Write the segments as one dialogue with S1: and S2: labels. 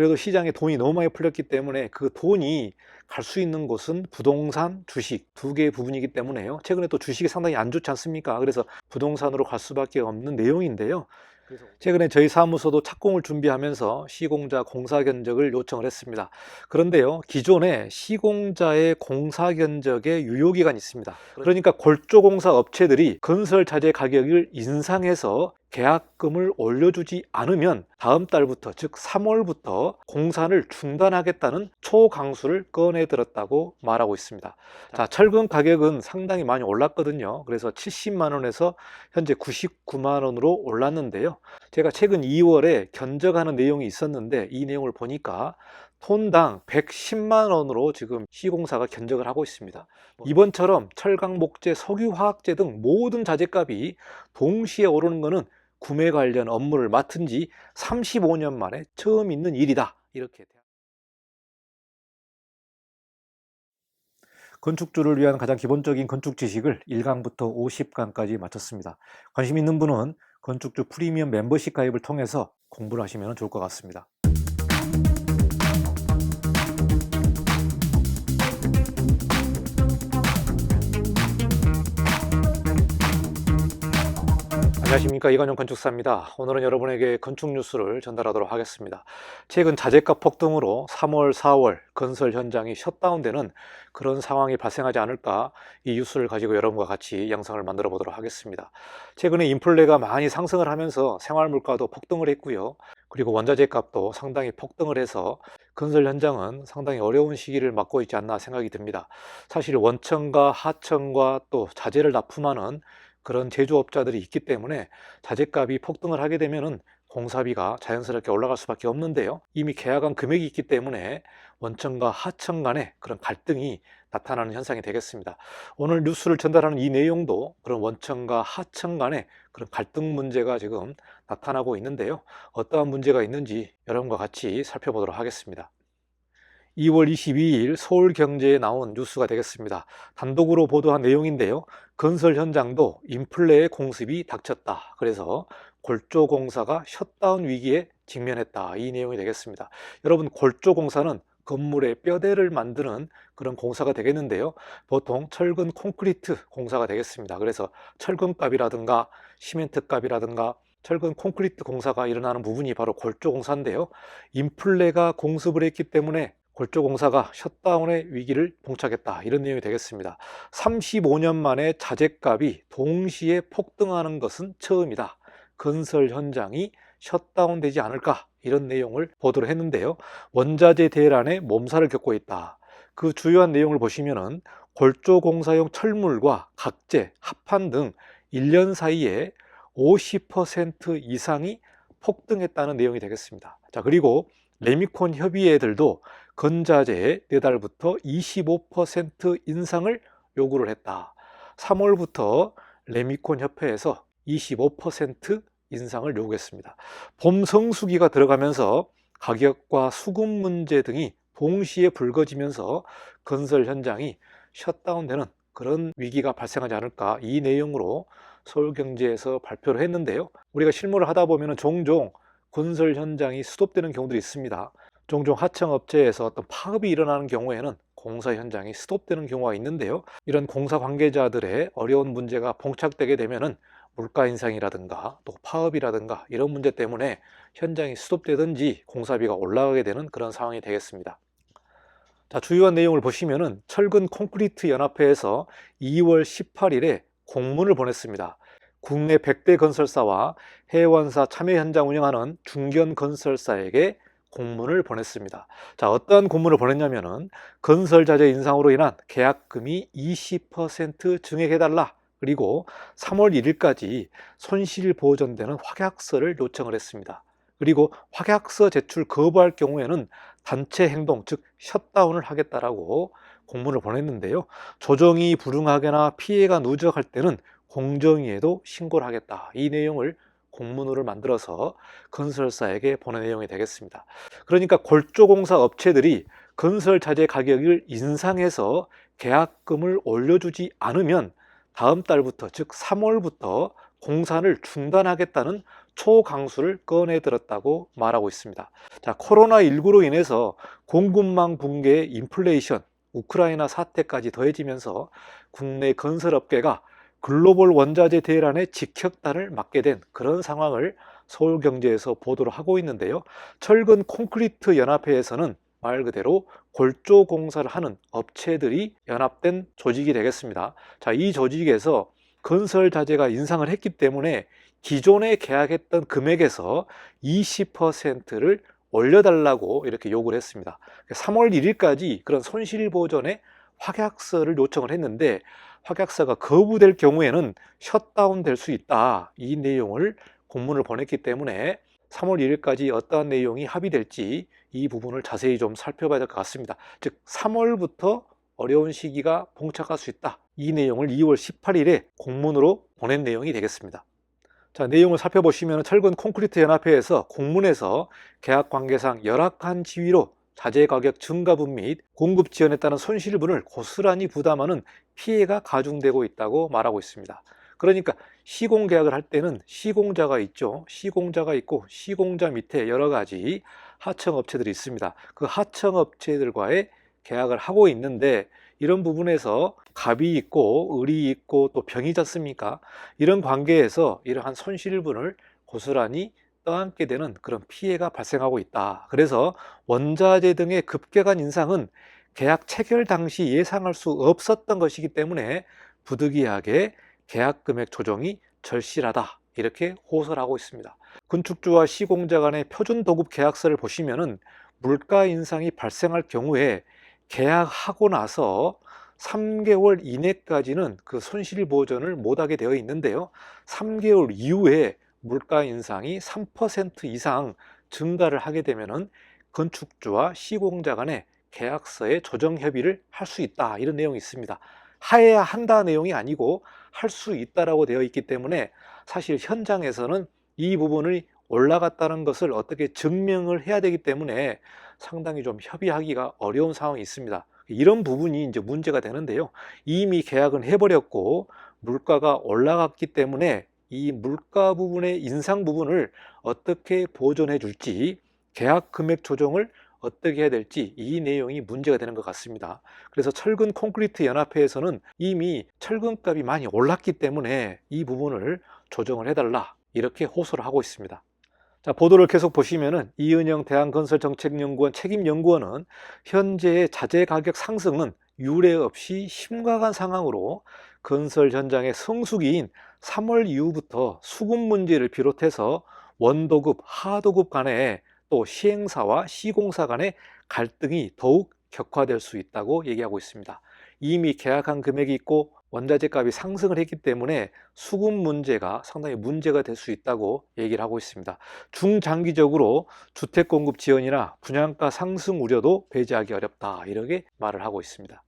S1: 그래도 시장에 돈이 너무 많이 풀렸기 때문에 그 돈이 갈 수 있는 곳은 부동산, 주식 두 개의 부분이기 때문에요. 최근에 또 주식이 상당히 안 좋지 않습니까? 그래서 부동산으로 갈 수밖에 없는 내용인데요. 최근에 저희 사무소도 착공을 준비하면서 시공자 공사 견적을 요청을 했습니다. 그런데요, 기존에 시공자의 공사 견적에 유효기간이 있습니다. 그러니까 골조공사 업체들이 건설 자재 가격을 인상해서 계약금을 올려주지 않으면 다음 달부터, 즉 3월부터 공사를 중단하겠다는 초강수를 꺼내들었다고 말하고 있습니다. 자, 철근 가격은 상당히 많이 올랐거든요. 그래서 70만 원에서 현재 99만 원으로 올랐는데요. 제가 최근 2월에 견적하는 내용이 있었는데 이 내용을 보니까 톤당 110만 원으로 지금 시공사가 견적을 하고 있습니다. 이번처럼 철강, 목재, 석유, 화학재 등 모든 자재값이 동시에 오르는 것은 구매 관련 업무를 맡은 지 35년 만에 처음 있는 일이다. 이렇게. 건축주를 위한 가장 기본적인 건축 지식을 1강부터 50강까지 마쳤습니다. 관심 있는 분은 건축주 프리미엄 멤버십 가입을 통해서 공부를 하시면 좋을 것 같습니다. 안녕하십니까, 이관용 건축사입니다. 오늘은 여러분에게 건축 뉴스를 전달하도록 하겠습니다. 최근 자재값 폭등으로 3월, 4월 건설 현장이 셧다운되는 그런 상황이 발생하지 않을까, 이 뉴스를 가지고 여러분과 같이 영상을 만들어 보도록 하겠습니다. 최근에 인플레가 많이 상승을 하면서 생활물가도 폭등을 했고요. 그리고 원자재 값도 상당히 폭등을 해서 건설 현장은 상당히 어려운 시기를 맞고 있지 않나 생각이 듭니다. 사실 원청과 하청과 또 자재를 납품하는 그런 제조업자들이 있기 때문에 자재값이 폭등을 하게 되면은 공사비가 자연스럽게 올라갈 수밖에 없는데요. 이미 계약한 금액이 있기 때문에 원청과 하청 간의 그런 갈등이 나타나는 현상이 되겠습니다. 오늘 뉴스를 전달하는 이 내용도 그런 원청과 하청 간의 그런 갈등 문제가 지금 나타나고 있는데요. 어떠한 문제가 있는지 여러분과 같이 살펴보도록 하겠습니다. 2월 22일 서울경제에 나온 뉴스가 되겠습니다. 단독으로 보도한 내용인데요. 건설 현장도 인플레의 공습이 닥쳤다. 그래서 골조공사가 셧다운 위기에 직면했다. 이 내용이 되겠습니다. 여러분, 골조공사는 건물의 뼈대를 만드는 그런 공사가 되겠는데요. 보통 철근 콘크리트 공사가 되겠습니다. 그래서 철근값이라든가 시멘트값이라든가 철근 콘크리트 공사가 일어나는 부분이 바로 골조공사인데요. 인플레가 공습을 했기 때문에 골조공사가 셧다운의 위기를 봉착했다. 이런 내용이 되겠습니다. 35년 만에 자재값이 동시에 폭등하는 것은 처음이다. 건설 현장이 셧다운되지 않을까, 이런 내용을 보도를 했는데요. 원자재 대란에 몸살을 겪고 있다. 그 주요한 내용을 보시면은 골조공사용 철물과 각재, 합판 등 1년 사이에 50% 이상이 폭등했다는 내용이 되겠습니다. 자, 그리고 레미콘 협의회들도 건자재에 내달부터 25% 인상을 요구를 했다. 3월부터 레미콘 협회에서 25% 인상을 요구했습니다. 봄 성수기가 들어가면서 가격과 수급 문제 등이 동시에 불거지면서 건설 현장이 셧다운되는 그런 위기가 발생하지 않을까, 이 내용으로 서울경제에서 발표를 했는데요. 우리가 실무를 하다 보면 종종 건설 현장이 스톱되는 경우들이 있습니다. 종종 하청업체에서 어떤 파업이 일어나는 경우에는 공사 현장이 스톱되는 경우가 있는데요. 이런 공사 관계자들의 어려운 문제가 봉착되게 되면은 물가 인상이라든가 또 파업이라든가 이런 문제 때문에 현장이 스톱되든지 공사비가 올라가게 되는 그런 상황이 되겠습니다. 자, 주요한 내용을 보시면은 철근 콘크리트 연합회에서 2월 18일에 공문을 보냈습니다. 국내 100대 건설사와 해외원사 참여 현장 운영하는 중견 건설사에게 공문을 보냈습니다. 자, 어떠한 공문을 보냈냐면은 건설 자재 인상으로 인한 계약금이 20% 증액해달라. 그리고 3월 1일까지 손실 보전되는 확약서를 요청을 했습니다. 그리고 확약서 제출 거부할 경우에는 단체 행동, 즉 셧다운을 하겠다라고 공문을 보냈는데요. 조정이 불응하거나 피해가 누적할 때는 공정위에도 신고를 하겠다. 이 내용을 공문을 만들어서 건설사에게 보낸 내용이 되겠습니다. 그러니까 골조공사 업체들이 건설 자재 가격을 인상해서 계약금을 올려주지 않으면 다음 달부터, 즉 3월부터 공사를 중단하겠다는 초강수를 꺼내 들었다고 말하고 있습니다. 자, 코로나19로 인해서 공급망 붕괴, 인플레이션, 우크라이나 사태까지 더해지면서 국내 건설업계가 글로벌 원자재 대란의 직격탄을 맞게 된 그런 상황을 서울경제에서 보도를 하고 있는데요. 철근 콘크리트 연합회에서는 말 그대로 골조 공사를 하는 업체들이 연합된 조직이 되겠습니다. 자, 이 조직에서 건설 자재가 인상을 했기 때문에 기존에 계약했던 금액에서 20%를 올려달라고 이렇게 요구를 했습니다. 3월 1일까지 그런 손실보전의 확약서를 요청을 했는데 확약서가 거부될 경우에는 셧다운 될 수 있다. 이 내용을 공문을 보냈기 때문에 3월 1일까지 어떠한 내용이 합의될지 이 부분을 자세히 좀 살펴봐야 될 것 같습니다. 즉 3월부터 어려운 시기가 봉착할 수 있다. 이 내용을 2월 18일에 공문으로 보낸 내용이 되겠습니다. 자, 내용을 살펴보시면 철근 콘크리트 연합회에서 공문에서 계약 관계상 열악한 지위로 자재 가격 증가분 및 공급 지연에 따른 손실분을 고스란히 부담하는 피해가 가중되고 있다고 말하고 있습니다. 그러니까 시공계약을 할 때는 시공자가 있죠. 시공자가 있고 시공자 밑에 여러 가지 하청업체들이 있습니다. 그 하청업체들과의 계약을 하고 있는데 이런 부분에서 갑이 있고 을이 있고 또 병이 있지 않습니까? 이런 관계에서 이러한 손실분을 고스란히 떠안게 되는 그런 피해가 발생하고 있다. 그래서 원자재 등의 급격한 인상은 계약 체결 당시 예상할 수 없었던 것이기 때문에 부득이하게 계약 금액 조정이 절실하다. 이렇게 호소를 하고 있습니다. 건축주와 시공자 간의 표준 도급 계약서를 보시면은 물가 인상이 발생할 경우에 계약하고 나서 3개월 이내까지는 그 손실 보전을 못하게 되어 있는데요. 3개월 이후에 물가 인상이 3% 이상 증가를 하게 되면은 건축주와 시공자 간의 계약서에 조정 협의를 할 수 있다. 이런 내용이 있습니다. 하여야 한다 내용이 아니고 할 수 있다라고 되어 있기 때문에 사실 현장에서는 이 부분이 올라갔다는 것을 어떻게 증명을 해야 되기 때문에 상당히 좀 협의하기가 어려운 상황이 있습니다. 이런 부분이 이제 문제가 되는데요. 이미 계약은 해버렸고 물가가 올라갔기 때문에 이 물가 부분의 인상 부분을 어떻게 보존해 줄지, 계약 금액 조정을 어떻게 해야 될지 이 내용이 문제가 되는 것 같습니다. 그래서 철근 콘크리트 연합회에서는 이미 철근값이 많이 올랐기 때문에 이 부분을 조정을 해달라 이렇게 호소를 하고 있습니다. 자, 보도를 계속 보시면은 이은영 대한건설정책연구원 책임연구원은 현재의 자재 가격 상승은 유례 없이 심각한 상황으로 건설 현장의 성수기인 3월 이후부터 수급 문제를 비롯해서 원도급, 하도급 간에 또 시행사와 시공사 간의 갈등이 더욱 격화될 수 있다고 얘기하고 있습니다. 이미 계약한 금액이 있고 원자재 값이 상승을 했기 때문에 수급 문제가 상당히 문제가 될 수 있다고 얘기를 하고 있습니다. 중장기적으로 주택 공급 지연이나 분양가 상승 우려도 배제하기 어렵다 이렇게 말을 하고 있습니다.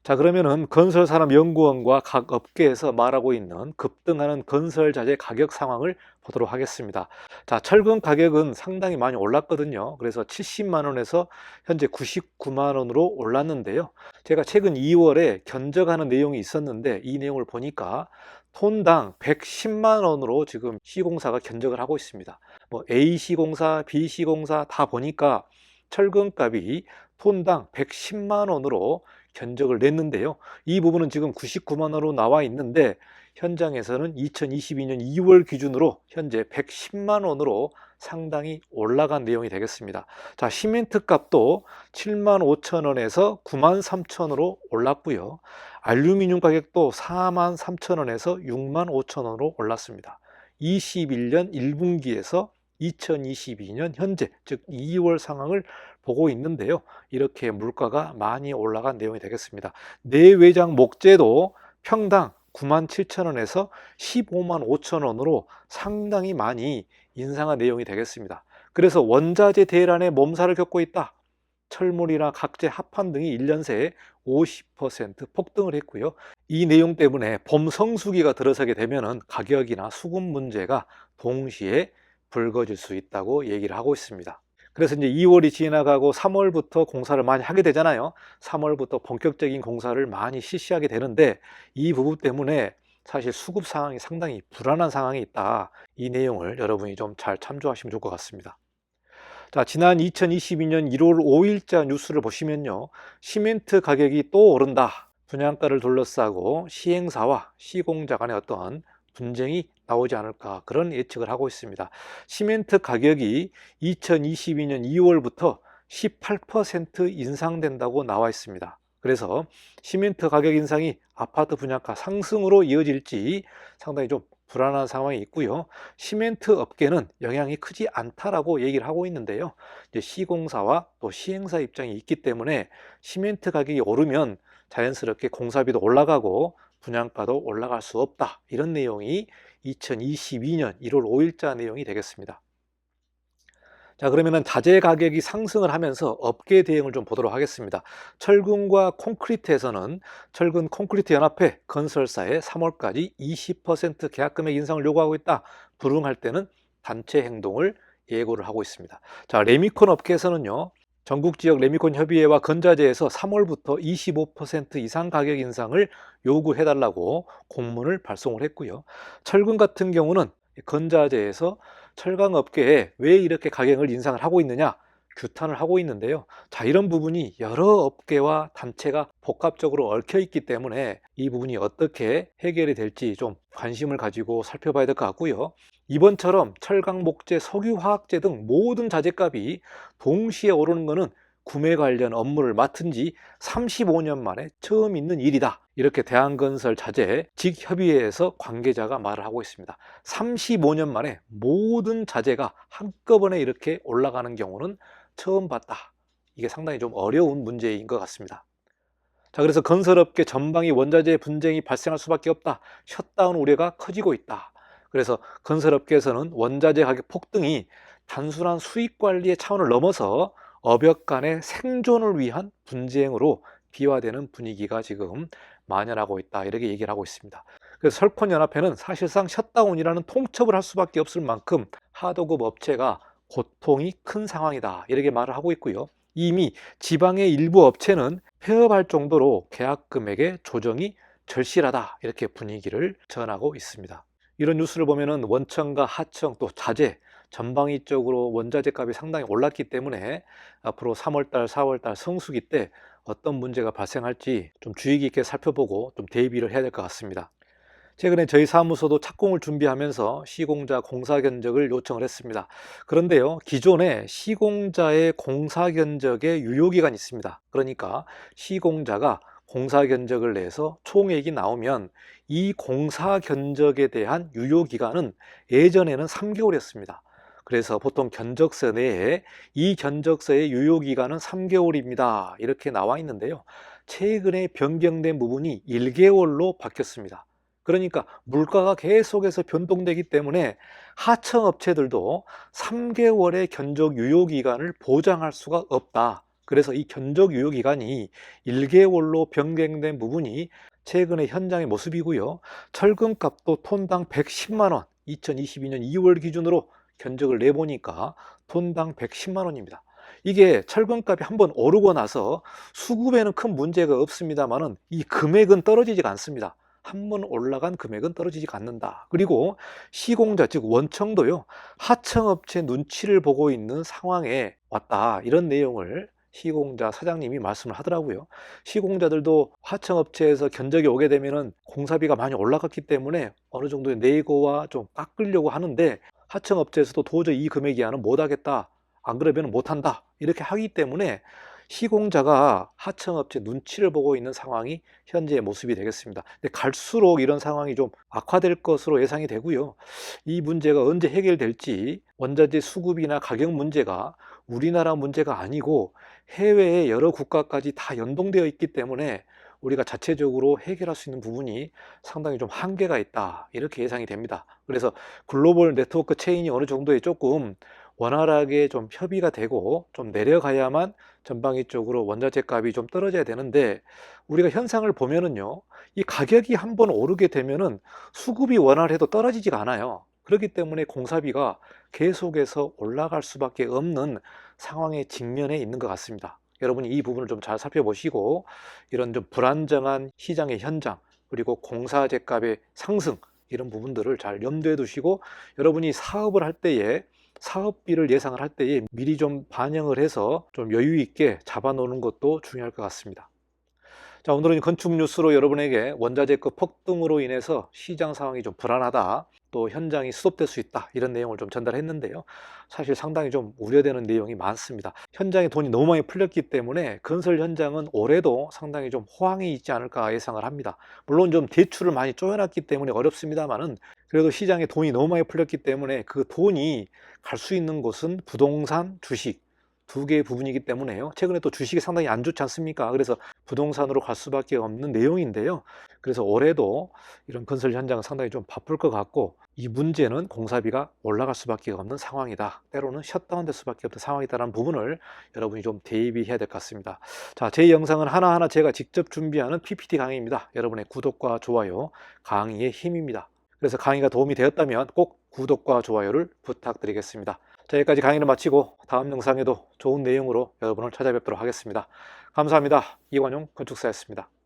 S1: 자, 그러면은 건설산업연구원과 각 업계에서 말하고 있는 급등하는 건설 자재 가격 상황을 보도록 하겠습니다. 자, 철근 가격은 상당히 많이 올랐거든요. 그래서 70만 원에서 현재 99만 원으로 올랐는데요. 제가 최근 2월에 견적하는 내용이 있었는데 이 내용을 보니까 톤당 110만 원으로 지금 시공사가 견적을 하고 있습니다. 뭐 A 시공사, B 시공사 다 보니까 철근값이 톤당 110만 원으로 견적을 냈는데요. 이 부분은 지금 99만 원으로 나와 있는데 현장에서는 2022년 2월 기준으로 현재 110만 원으로 상당히 올라간 내용이 되겠습니다. 자, 시멘트 값도 7만 5천 원에서 9만 3천 원으로 올랐고요. 알루미늄 가격도 4만 3천 원에서 6만 5천 원으로 올랐습니다. 21년 1분기에서 2022년 현재 즉 2월 상황을 보고 있는데요. 이렇게 물가가 많이 올라간 내용이 되겠습니다. 내외장 목재도 평당 9만 7천 원에서 15만 5천 원으로 상당히 많이 인상한 내용이 되겠습니다. 그래서 원자재 대란에 몸살을 겪고 있다. 철물이나 각재 합판 등이 1년 새에 50% 폭등을 했고요. 이 내용 때문에 봄 성수기가 들어서게 되면 가격이나 수급 문제가 동시에 불거질 수 있다고 얘기를 하고 있습니다. 그래서 이제 2월이 지나가고 3월부터 공사를 많이 하게 되잖아요. 3월부터 본격적인 공사를 많이 실시하게 되는데 이 부분 때문에 사실 수급 상황이 상당히 불안한 상황이 있다. 이 내용을 여러분이 좀 잘 참조하시면 좋을 것 같습니다. 자, 지난 2022년 1월 5일자 뉴스를 보시면요. 시멘트 가격이 또 오른다. 분양가를 둘러싸고 시행사와 시공자 간의 어떤 분쟁이 나오지 않을까 그런 예측을 하고 있습니다. 시멘트 가격이 2022년 2월부터 18% 인상된다고 나와 있습니다. 그래서 시멘트 가격 인상이 아파트 분양가 상승으로 이어질지 상당히 좀 불안한 상황이 있고요. 시멘트 업계는 영향이 크지 않다라고 얘기를 하고 있는데요. 이제 시공사와 또 시행사 입장이 있기 때문에 시멘트 가격이 오르면 자연스럽게 공사비도 올라가고 분양가도 올라갈 수 없다. 이런 내용이 2022년 1월 5일자 내용이 되겠습니다. 자, 그러면은 자재 가격이 상승을 하면서 업계 대응을 좀 보도록 하겠습니다. 철근과 콘크리트에서는 철근 콘크리트 연합회 건설사에 3월까지 20% 계약 금액 인상을 요구하고 있다. 불응할 때는 단체 행동을 예고를 하고 있습니다. 자, 레미콘 업계에서는요. 전국 지역 레미콘 협의회와 건자재에서 3월부터 25% 이상 가격 인상을 요구해달라고 공문을 발송을 했고요. 철근 같은 경우는 건자재에서 철강 업계에 왜 이렇게 가격을 인상을 하고 있느냐 규탄을 하고 있는데요. 자, 이런 부분이 여러 업계와 단체가 복합적으로 얽혀 있기 때문에 이 부분이 어떻게 해결이 될지 좀 관심을 가지고 살펴봐야 될 것 같고요. 이번처럼 철강, 목재, 석유, 화학재 등 모든 자재값이 동시에 오르는 것은 구매 관련 업무를 맡은 지 35년 만에 처음 있는 일이다. 이렇게 대한건설 자재 직협의회에서 관계자가 말을 하고 있습니다. 35년 만에 모든 자재가 한꺼번에 이렇게 올라가는 경우는 처음 봤다. 이게 상당히 좀 어려운 문제인 것 같습니다. 자, 그래서 건설업계 전방위 원자재 분쟁이 발생할 수밖에 없다. 셧다운 우려가 커지고 있다. 그래서 건설업계에서는 원자재 가격 폭등이 단순한 수익 관리의 차원을 넘어서 업역 간의 생존을 위한 분쟁으로 비화되는 분위기가 지금 만연하고 있다. 이렇게 얘기를 하고 있습니다. 그래서 설콘연합회는 사실상 셧다운이라는 통첩을 할 수밖에 없을 만큼 하도급 업체가 고통이 큰 상황이다. 이렇게 말을 하고 있고요. 이미 지방의 일부 업체는 폐업할 정도로 계약 금액의 조정이 절실하다. 이렇게 분위기를 전하고 있습니다. 이런 뉴스를 보면은 원청과 하청 또 자재 전방위 쪽으로 원자재 값이 상당히 올랐기 때문에 앞으로 3월달, 4월달 성수기 때 어떤 문제가 발생할지 좀 주의 깊게 살펴보고 좀 대비를 해야 될 것 같습니다. 최근에 저희 사무소도 착공을 준비하면서 시공자 공사 견적을 요청을 했습니다. 그런데요, 기존에 시공자의 공사 견적에 유효기간이 있습니다. 그러니까 시공자가 공사 견적을 내서 총액이 나오면 이 공사 견적에 대한 유효기간은 예전에는 3개월이었습니다. 그래서 보통 견적서 내에 이 견적서의 유효기간은 3개월입니다. 이렇게 나와 있는데요. 최근에 변경된 부분이 1개월로 바뀌었습니다. 그러니까 물가가 계속해서 변동되기 때문에 하청업체들도 3개월의 견적 유효기간을 보장할 수가 없다. 그래서 이 견적 유효기간이 1개월로 변경된 부분이 최근의 현장의 모습이고요. 철근값도 톤당 110만 원, 2022년 2월 기준으로 견적을 내보니까 톤당 110만 원입니다. 이게 철근값이 한번 오르고 나서 수급에는 큰 문제가 없습니다만은 이 금액은 떨어지지가 않습니다. 한번 올라간 금액은 떨어지지 않는다. 그리고 시공자 즉 원청도요. 하청업체 눈치를 보고 있는 상황에 왔다. 이런 내용을 시공자 사장님이 말씀을 하더라고요. 시공자들도 하청업체에서 견적이 오게 되면은 공사비가 많이 올라갔기 때문에 어느 정도의 내고와 좀 깎으려고 하는데 하청업체에서도 도저히 이 금액 이하는 못하겠다. 안 그러면 못한다. 이렇게 하기 때문에 시공자가 하청업체 눈치를 보고 있는 상황이 현재의 모습이 되겠습니다. 근데 갈수록 이런 상황이 좀 악화될 것으로 예상이 되고요. 이 문제가 언제 해결될지 원자재 수급이나 가격 문제가 우리나라 문제가 아니고 해외의 여러 국가까지 다 연동되어 있기 때문에 우리가 자체적으로 해결할 수 있는 부분이 상당히 좀 한계가 있다. 이렇게 예상이 됩니다. 그래서 글로벌 네트워크 체인이 어느 정도의 조금 원활하게 좀 협의가 되고 좀 내려가야만 전방위 쪽으로 원자재 값이 좀 떨어져야 되는데 우리가 현상을 보면은요, 이 가격이 한번 오르게 되면은 수급이 원활해도 떨어지지가 않아요. 그렇기 때문에 공사비가 계속해서 올라갈 수밖에 없는 상황에 직면해 있는 것 같습니다. 여러분이 이 부분을 좀 잘 살펴보시고 이런 좀 불안정한 시장의 현장 그리고 공사재값의 상승 이런 부분들을 잘 염두에 두시고 여러분이 사업을 할 때에 사업비를 예상을 할 때에 미리 좀 반영을 해서 좀 여유 있게 잡아 놓는 것도 중요할 것 같습니다. 자, 오늘은 건축 뉴스로 여러분에게 원자재급 폭등으로 인해서 시장 상황이 좀 불안하다, 또 현장이 수습될 수 있다, 이런 내용을 좀 전달했는데요. 사실 상당히 좀 우려되는 내용이 많습니다. 현장에 돈이 너무 많이 풀렸기 때문에 건설 현장은 올해도 상당히 좀 호황이 있지 않을까 예상을 합니다. 물론 좀 대출을 많이 쪼여놨기 때문에 어렵습니다만은 그래도 시장에 돈이 너무 많이 풀렸기 때문에 그 돈이 갈 수 있는 곳은 부동산, 주식 두 개의 부분이기 때문에요. 최근에 또 주식이 상당히 안 좋지 않습니까? 그래서 부동산으로 갈 수밖에 없는 내용인데요. 그래서 올해도 이런 건설 현장은 상당히 좀 바쁠 것 같고, 이 문제는 공사비가 올라갈 수밖에 없는 상황이다. 때로는 셧다운 될 수밖에 없는 상황이다라는 부분을 여러분이 좀 대비해야 될 것 같습니다. 자, 제 영상은 하나하나 제가 직접 준비하는 PPT 강의입니다. 여러분의 구독과 좋아요, 강의의 힘입니다. 그래서 강의가 도움이 되었다면 꼭 구독과 좋아요를 부탁드리겠습니다. 자, 여기까지 강의를 마치고 다음 영상에도 좋은 내용으로 여러분을 찾아뵙도록 하겠습니다. 감사합니다. 이관용 건축사였습니다.